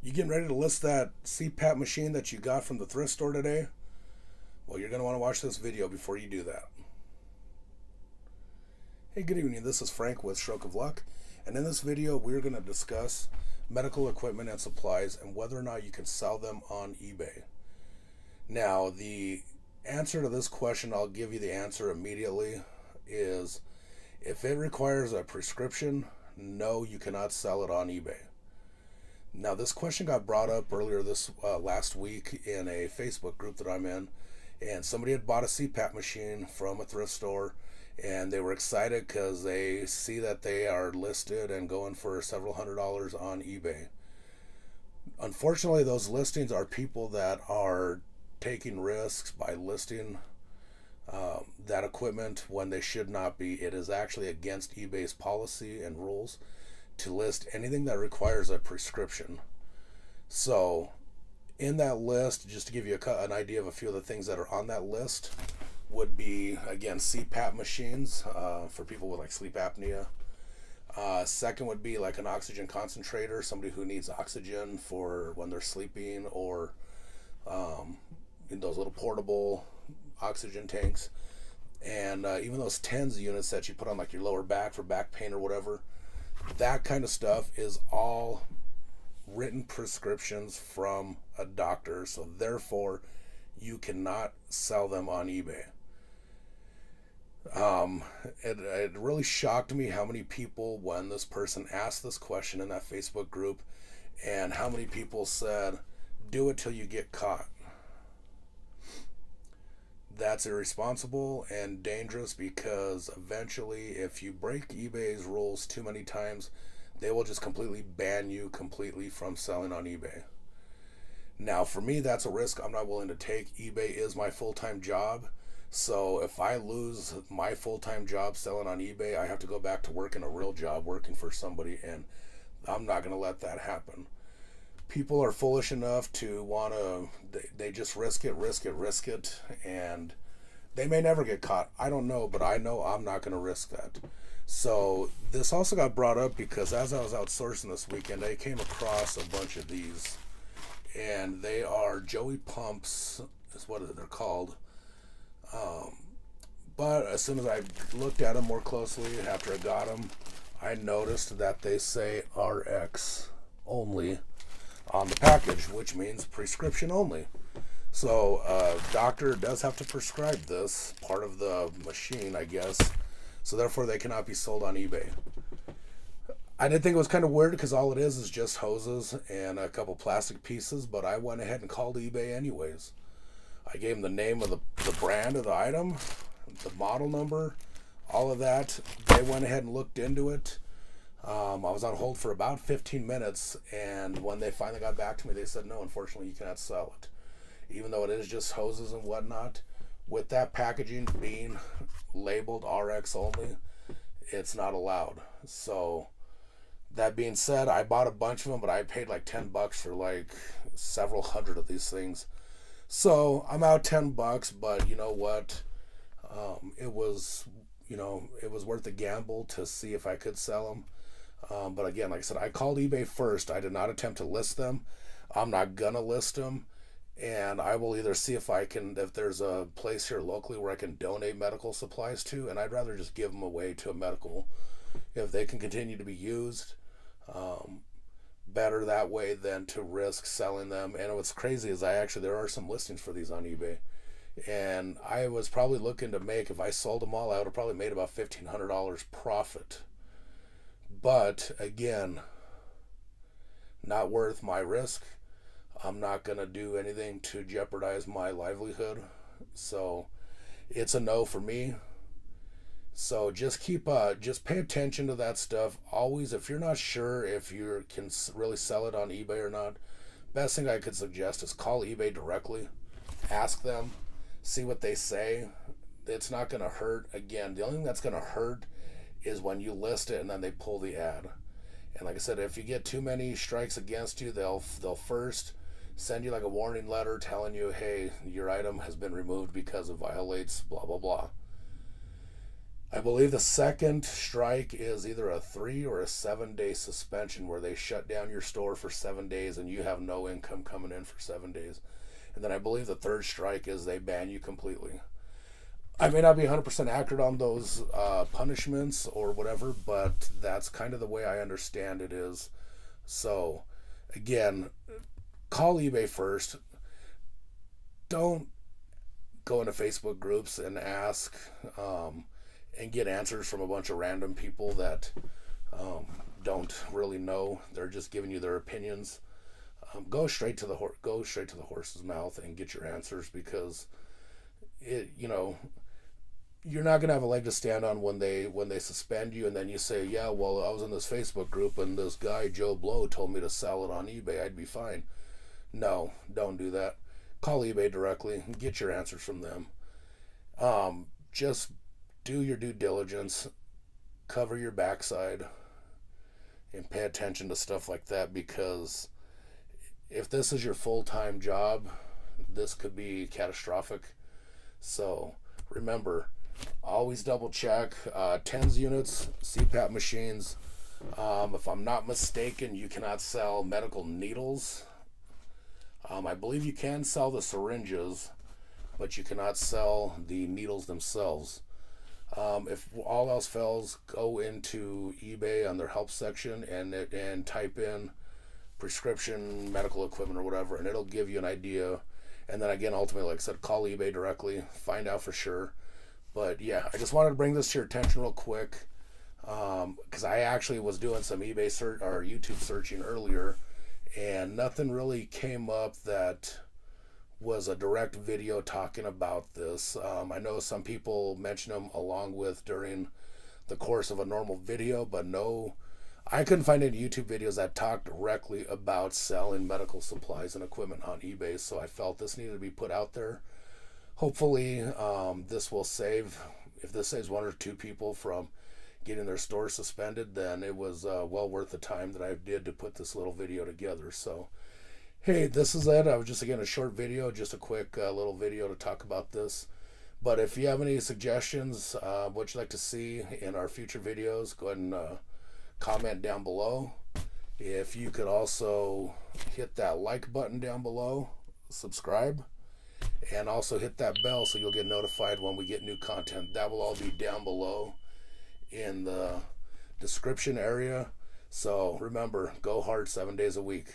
You getting ready to list that CPAP machine that you got from the thrift store today? Well, you're going to want to watch this video before you do that. Hey, good evening. This is Frank with Stroke of Luck. And in this video, we're going to discuss medical equipment and supplies and whether or not you can sell them on eBay. Now, the answer to this question, I'll give you the answer immediately, is if it requires a prescription, no, you cannot sell it on eBay. Now, this question got brought up earlier this last week in a Facebook group that I'm in, and somebody had bought a CPAP machine from a thrift store, and they were excited because they see that they are listed and going for several $100s on eBay. Unfortunately, those listings are people that are taking risks by listing that equipment when they should not be. It is actually against eBay's policy and rules to list anything that requires a prescription. So in that list, just to give you an idea of a few of the things that are on that list, would be, again, CPAP machines for people with like sleep apnea. Second would be like an oxygen concentrator, somebody who needs oxygen for when they're sleeping, or in those little portable oxygen tanks. And even those TENS units that you put on like your lower back for back pain or whatever, that kind of stuff is all written prescriptions from a doctor, so therefore you cannot sell them on eBay. It really shocked me how many people, when this person asked this question in that Facebook group, and how many people said, do it till you get caught. That's irresponsible and dangerous, because eventually, if you break eBay's rules too many times, they will just completely ban you completely from selling on eBay. Now, for me, that's a risk I'm not willing to take. eBay is my full-time job, so if I lose my full-time job selling on eBay, I have to go back to working a real job, working for somebody, and I'm not going to let that happen. People are foolish enough to want to, they just risk it, and they may never get caught. I don't know, but I know I'm not going to risk that. So this also got brought up because as I was outsourcing this weekend, I came across a bunch of these, and they are Joey pumps, is what they're called. But as soon as I looked at them more closely after I got them, I noticed that they say RX only on the package, which means prescription only. So doctor does have to prescribe this part of the machine, I guess, so therefore they cannot be sold on eBay. I did think it was kind of weird because all it is just hoses and a couple plastic pieces, but I went ahead and called eBay anyways. I gave them the name of the brand of the item, the model number, all of that. They went ahead and looked into it. I was on hold for about 15 minutes, and when they finally got back to me, they said, no, unfortunately, you cannot sell it. Even though it is just hoses and whatnot, with that packaging being labeled RX only, it's not allowed. So that being said, I bought a bunch of them, but I paid like $10 for like several hundred of these things. So I'm out $10, but you know what? It was worth the gamble to see if I could sell them. But again, like I said, I called eBay first. I did not attempt to list them. I'm not gonna list them, and I will either see if there's a place here locally where I can donate medical supplies to, and I'd rather just give them away to a medical, if they can continue to be used. Better that way than to risk selling them. And what's crazy is there are some listings for these on eBay, and I was probably looking to make, if I sold them all, I would have probably made about $1,500 profit. But again, not worth my risk. I'm not going to do anything to jeopardize my livelihood. So it's a no for me. So just pay attention to that stuff. Always, if you're not sure if you can really sell it on eBay or not, best thing I could suggest is call eBay directly. Ask them, see what they say. It's not going to hurt. Again, the only thing that's going to hurt is when you list it and then they pull the ad. And like I said, if you get too many strikes against you, they'll first send you like a warning letter telling you, hey, your item has been removed because it violates blah blah blah. I believe the second strike is either a 3 or a 7 day suspension where they shut down your store for 7 days and you have no income coming in for 7 days. And then I believe the third strike is they ban you completely. I may not be 100% accurate on those punishments or whatever, but that's kind of the way I understand it is. So, again, call eBay first. Don't go into Facebook groups and ask and get answers from a bunch of random people that don't really know. They're just giving you their opinions. Go straight to the horse's mouth and get your answers, because you're not gonna have a leg to stand on when they suspend you, and then you say, yeah, well, I was in this Facebook group and this guy Joe Blow told me to sell it on eBay, I'd be fine. No, don't do that. Call eBay directly and get your answers from them. Just do your due diligence, cover your backside, and pay attention to stuff like that, because if this is your full-time job, this could be catastrophic. So remember, always double check. TENS units, CPAP machines. If I'm not mistaken, you cannot sell medical needles. I believe you can sell the syringes, but you cannot sell the needles themselves. If all else fails, go into eBay on their help section and type in prescription medical equipment or whatever, and it'll give you an idea. And then again, ultimately, like I said, call eBay directly, find out for sure. But yeah, I just wanted to bring this to your attention real quick, because I actually was doing some eBay search or YouTube searching earlier, and nothing really came up that was a direct video talking about this. I know some people mention them along with during the course of a normal video, but no, I couldn't find any YouTube videos that talked directly about selling medical supplies and equipment on eBay, so I felt this needed to be put out there. Hopefully, this will save, if this saves 1 or 2 people from getting their store suspended, then it was well worth the time that I did to put this little video together. So, hey, this is it. I was just, again, a short video, just a quick little video to talk about this. But if you have any suggestions, what you'd like to see in our future videos, go ahead and comment down below. If you could also hit that like button down below, subscribe, and also hit that bell so you'll get notified when we get new content. That will all be down below in the description area. So remember, go hard 7 days a week.